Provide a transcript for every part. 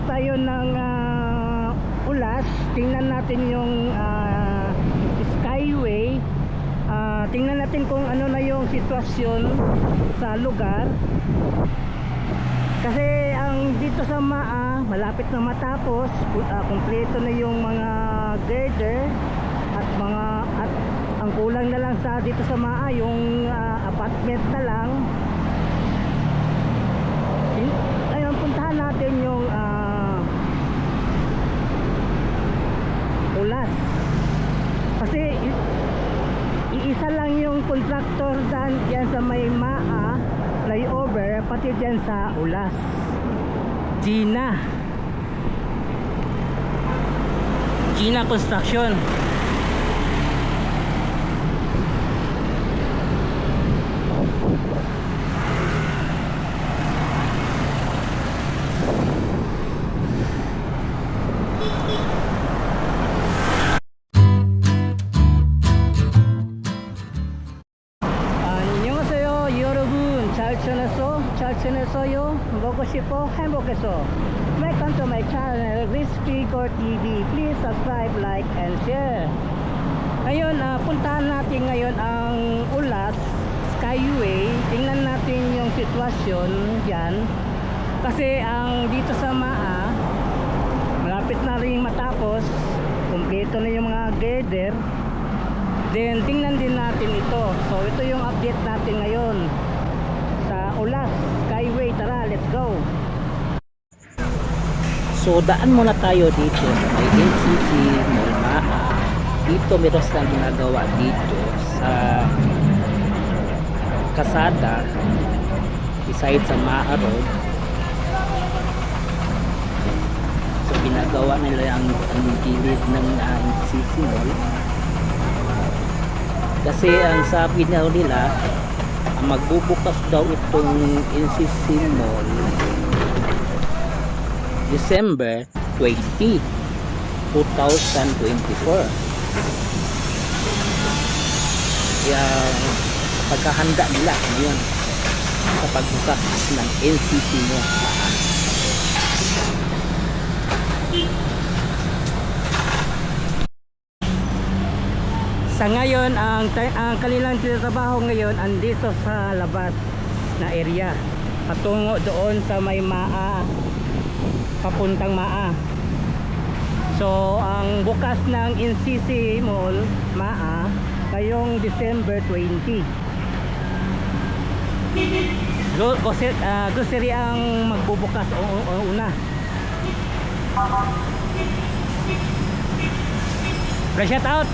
tayo ng Ulas. Tingnan natin yung Skyway. Tingnan natin kung ano na yung sitwasyon sa lugar. Kasi ang dito sa MAA, malapit na matapos. Kumpleto na yung mga girder at ang kulang na lang sa dito sa MAA yung apartment na lang. Ayun, puntahan natin yung Ulas. Kasi iisa lang yung contractor dyan sa may MAA flyover, pati dyan sa Ulas. Gina Construction. 안녕하세요 여러분, 잘 지냈어요? 먹고 싶어? 행복해서 Welcome to my channel Crispy Core TV. Please subscribe, like, and share. Ngayon, puntahan natin ngayon ang Ulas Skyway. Tingnan natin yung sitwasyon dyan. Kasi ang dito sa MAA, malapit na rin matapos. Kumpleto na yung mga girder. Then tingnan din natin ito. So ito yung update natin ngayon sa Ulas Skyway. Tara, let's go. So daan muna tayo dito sa may NCC Mall MAA. Dito meron silang ginagawa dito sa kasada beside sa MAA Road. So ginagawa nila ang gilid ng NCC Mall. Kasi ang sabi nila magbubukas daw itong NCC Mall December 20, 2024. Kaya paghahanda nila ngayon sa pagbukas ng NCC Mall. Sa ngayon, ang kanilang tinatrabaho ngayon andito sa labas na area, patungo doon sa may MAA, papuntang MAA. So ang bukas ng NCC Mall MAA ngayong December 20. Grocery ang magbubukas una. Shout out.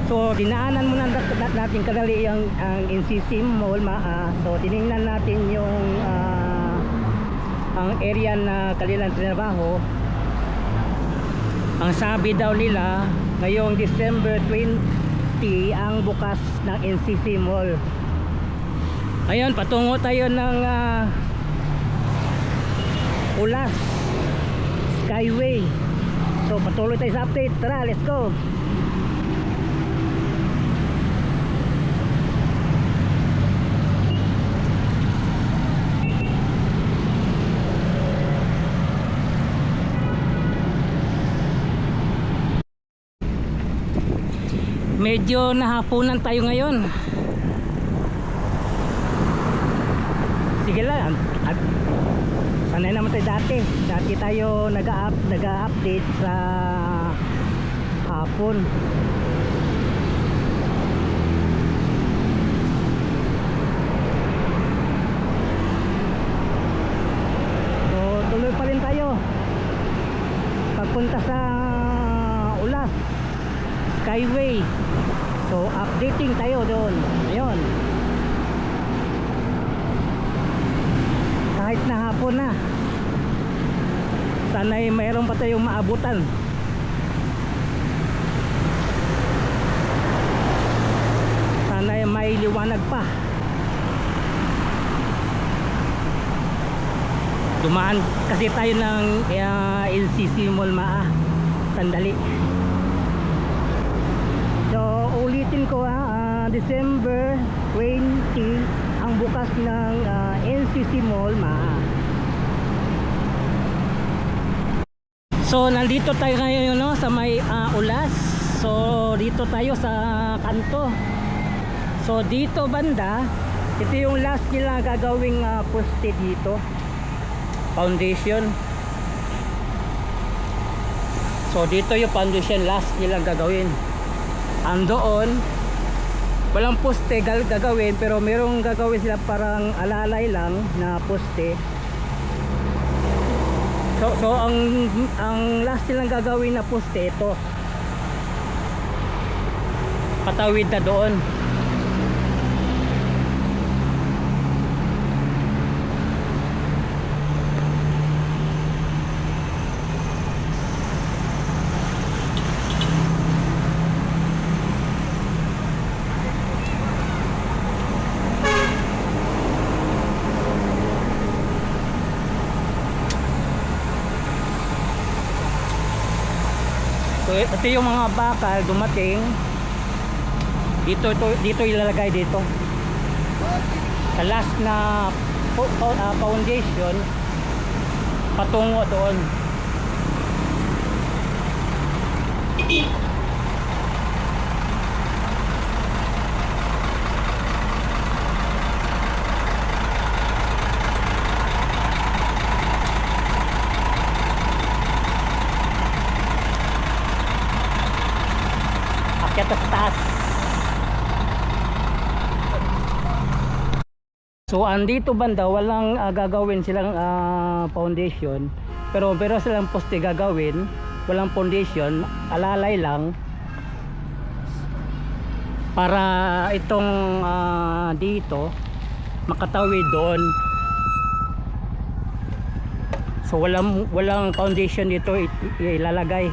So dinaanan muna natin kadali ang NCC Mall MAA. So tiningnan natin yung ang area na kanilang trabaho. Ang sabi daw nila ngayong December 20 ang bukas ng NCC Mall. Ayun, patungo tayo ng Ulas Skyway. So patuloy tayo sa update. Tara, let's go. Medyo nahapunan tayo ngayon. Sige lang, sanay naman tayo dati. Dati tayo nag-update sa hapon. So tuloy pa rin tayo pagpunta sa Ulas Skyway. So updating tayo doon. Ayun, kahit na hapon na, sana'y mayroon pa tayong maabutan. Sana'y may liwanag pa. Dumaan kasi tayo ng NCC Mall MAA. sandali. So ulitin ko December 20 ang bukas ng NCC Mall Maa. So nandito tayo ngayon sa may Ulas. So dito tayo sa kanto. So dito banda, ito yung last nila gagawing poste dito, foundation. So dito yung foundation last nila gagawin. Andoon walang poste gagawin, pero merong gagawin sila parang alalay lang na poste. So ang last nilang gagawin na poste ito, patawid na doon. So ito yung mga bakal dumating dito ilalagay dito sa last na foundation patungo doon. Akyat sa taas. So andito banda walang gagawin silang foundation, pero silang poste gagawin, walang foundation, alalay lang para itong dito makatawid doon. So walang foundation dito ilalagay.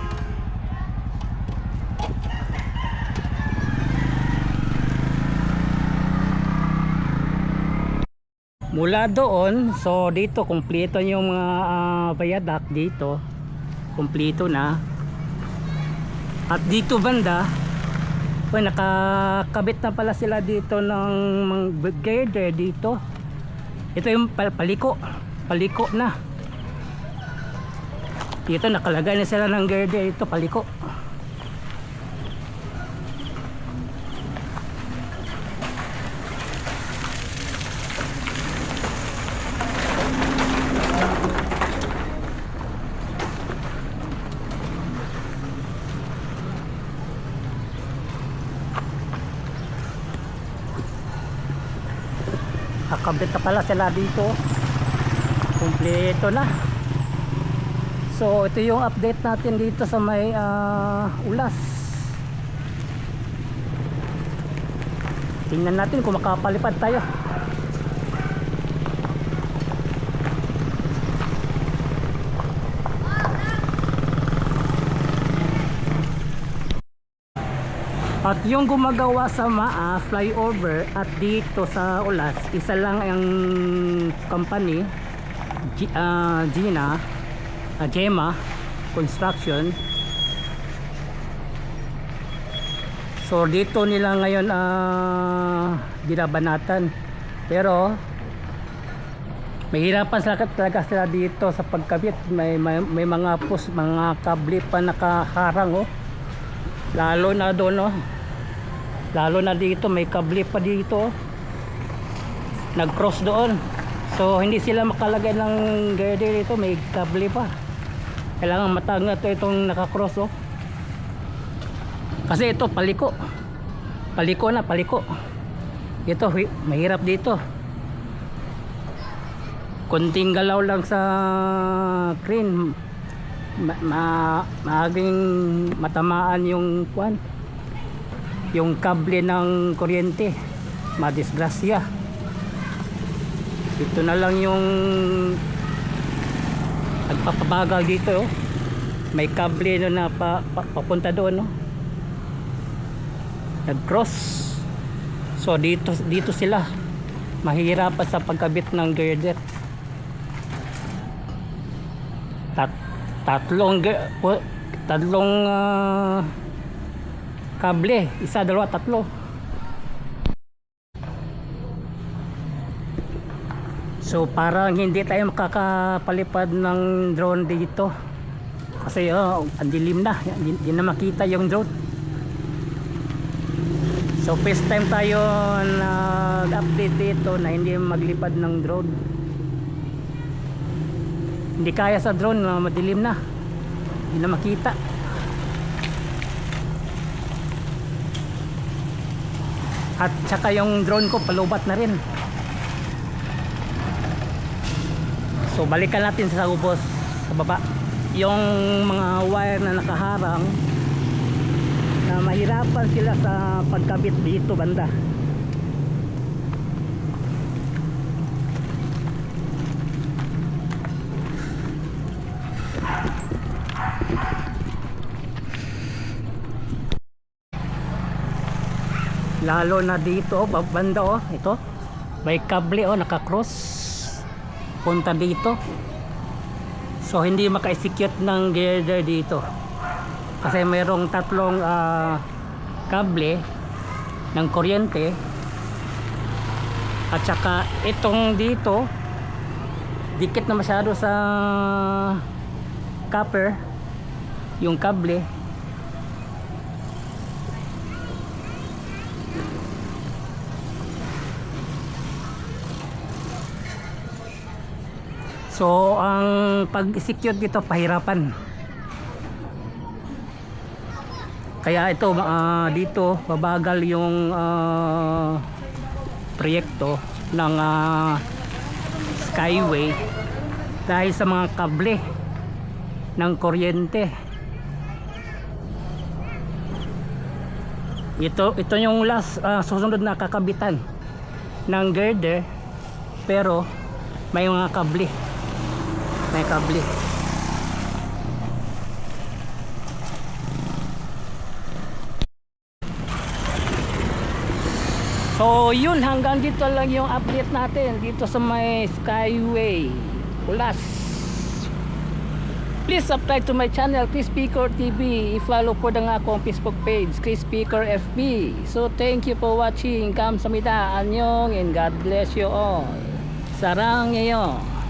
Mula doon, so dito kumpleto yung mga viaduct dito, kumpleto na. At dito banda, nakakabit na pala sila dito ng mga girder dito. Ito yung paliko na. Dito nakalagay na sila ng girder, ito paliko. Nakabit na pala sila dito, kumpleto na. So ito yung update natin dito sa may Ulas. Tingnan natin kung makapalipad tayo. At yung gumagawa sa Maa flyover at dito sa Ulas, isa lang ang company, Gema Construction. So dito nila ngayon binabanatan, pero mahirapan talaga sila dito sa pagkabit. May mga mga kable pa nakaharang lalo na doon lalo na dito may kable pa dito nag cross doon. So hindi sila makalagay ng girder dito, may kable pa, kailangan matanga itong naka cross kasi ito paliko ito mahirap dito. Kunting galaw lang sa crane, maging matamaan yung yung kable ng kuryente, madisgrasya. Ito na lang yung nagpapabagal dito may kable na papunta doon nag-cross. So dito sila mahirapan sa pagkabit ng girder. tatlong kable, isa, dalawa, tatlo. So parang hindi tayo makakapalipad ng drone dito kasi ang dilim na, hindi na makita yung drone. So first time tayo nag-update dito na hindi maglipad ng drone. Hindi kaya sa drone, madilim na, hindi na makita. At saka yung drone ko palubat na rin. So balikan natin sa ubos sa baba. Yung mga wire na nakaharang na mahirapan sila sa pagkabit dito banda. Lalo na dito banda ito may kable naka-cross punta dito, so hindi maka-execute ng girder dito kasi mayroong tatlong kable ng kuryente at saka itong dito dikit na masyado sa copper yung kable. So ang pag-execute dito pahirapan. Kaya ito dito babagal yung proyekto ng Skyway dahil sa mga kable ng kuryente. Ito yung last susunod na kakabitan ng girder, pero may mga kable. May kable. So yun, hanggang dito lang yung update natin dito sa may Skyway Ulas. Please subscribe to my channel Chris Picker TV. I-follow po na nga akong Facebook page Chris Picker FB. So thank you for watching. Kamsahamnida, annyeong, and God bless you all. Sarang ngayon.